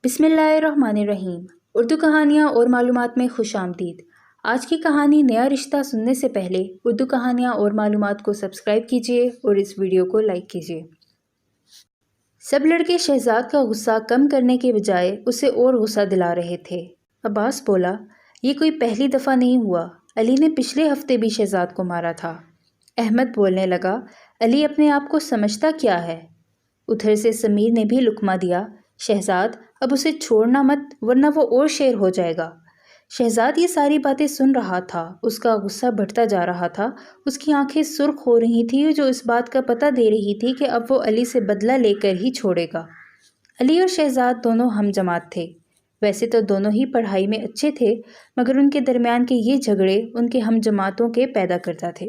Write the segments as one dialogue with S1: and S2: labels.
S1: بسم اللہ الرحمن الرحیم۔ اردو کہانیاں اور معلومات میں خوش آمدید۔ آج کی کہانی نیا رشتہ سننے سے پہلے اردو کہانیاں اور معلومات کو سبسکرائب کیجیے اور اس ویڈیو کو لائک کیجیے۔ سب لڑکے شہزاد کا غصہ کم کرنے کے بجائے اسے اور غصہ دلا رہے تھے۔ عباس بولا، یہ کوئی پہلی دفعہ نہیں ہوا، علی نے پچھلے ہفتے بھی شہزاد کو مارا تھا۔ احمد بولنے لگا، علی اپنے آپ کو سمجھتا کیا ہے؟ ادھر سے سمیر نے بھی لقمہ دیا، شہزاد اب اسے چھوڑنا مت ورنہ وہ اور شیر ہو جائے گا۔ شہزاد یہ ساری باتیں سن رہا تھا، اس کا غصہ بڑھتا جا رہا تھا، اس کی آنکھیں سرخ ہو رہی تھیں جو اس بات کا پتہ دے رہی تھی کہ اب وہ علی سے بدلہ لے کر ہی چھوڑے گا۔ علی اور شہزاد دونوں ہم جماعت تھے۔ ویسے تو دونوں ہی پڑھائی میں اچھے تھے، مگر ان کے درمیان کے یہ جھگڑے ان کے ہم جماعتوں کے پیدا کرتا تھے۔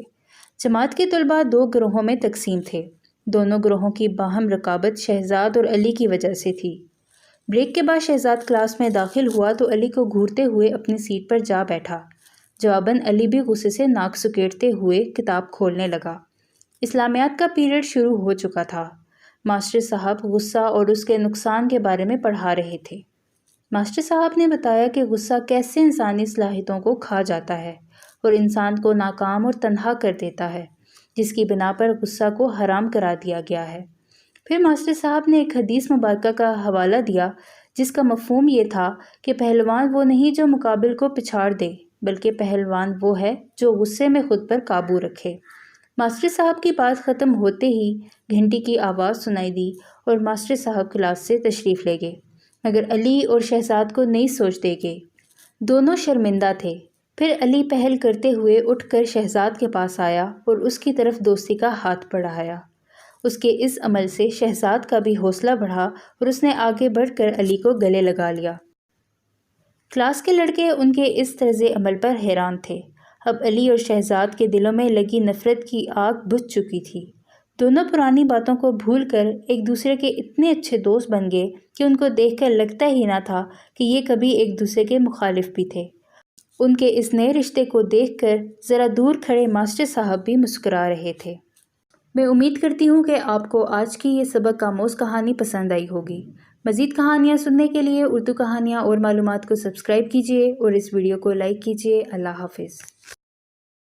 S1: جماعت کے طلباء دو گروہوں میں تقسیم تھے۔ دونوں گروہوں کی باہم رقابت شہزاد اور علی کی وجہ سے تھی۔ بریک کے بعد شہزاد کلاس میں داخل ہوا تو علی کو گھورتے ہوئے اپنی سیٹ پر جا بیٹھا۔ جواباً علی بھی غصے سے ناک سکیڑتے ہوئے کتاب کھولنے لگا۔ اسلامیات کا پیریڈ شروع ہو چکا تھا۔ ماسٹر صاحب غصہ اور اس کے نقصان کے بارے میں پڑھا رہے تھے۔ ماسٹر صاحب نے بتایا کہ غصہ کیسے انسانی صلاحیتوں کو کھا جاتا ہے اور انسان کو ناکام اور تنہا کر دیتا ہے، جس کی بنا پر غصہ کو حرام قرار دیا گیا ہے۔ پھر ماسٹر صاحب نے ایک حدیث مبارکہ کا حوالہ دیا جس کا مفہوم یہ تھا کہ پہلوان وہ نہیں جو مقابل کو پچھاڑ دے، بلکہ پہلوان وہ ہے جو غصے میں خود پر قابو رکھے۔ ماسٹر صاحب کی بات ختم ہوتے ہی گھنٹی کی آواز سنائی دی اور ماسٹر صاحب کلاس سے تشریف لے گئے، مگر علی اور شہزاد کو نہیں سوچ دے گئے۔ دونوں شرمندہ تھے۔ پھر علی پہل کرتے ہوئے اٹھ کر شہزاد کے پاس آیا اور اس کی طرف دوستی کا ہاتھ بڑھایا۔ اس کے اس عمل سے شہزاد کا بھی حوصلہ بڑھا اور اس نے آگے بڑھ کر علی کو گلے لگا لیا۔ کلاس کے لڑکے ان کے اس طرز عمل پر حیران تھے۔ اب علی اور شہزاد کے دلوں میں لگی نفرت کی آگ بجھ چکی تھی۔ دونوں پرانی باتوں کو بھول کر ایک دوسرے کے اتنے اچھے دوست بن گئے کہ ان کو دیکھ کر لگتا ہی نہ تھا کہ یہ کبھی ایک دوسرے کے مخالف بھی تھے۔ ان کے اس نئے رشتے کو دیکھ کر ذرا دور کھڑے ماسٹر صاحب بھی مسکرا رہے تھے۔ میں امید کرتی ہوں کہ آپ کو آج کی یہ سبق آموز کہانی پسند آئی ہوگی۔ مزید کہانیاں سننے کے لیے اردو کہانیاں اور معلومات کو سبسکرائب کیجیے اور اس ویڈیو کو لائک کیجیے۔ اللہ حافظ۔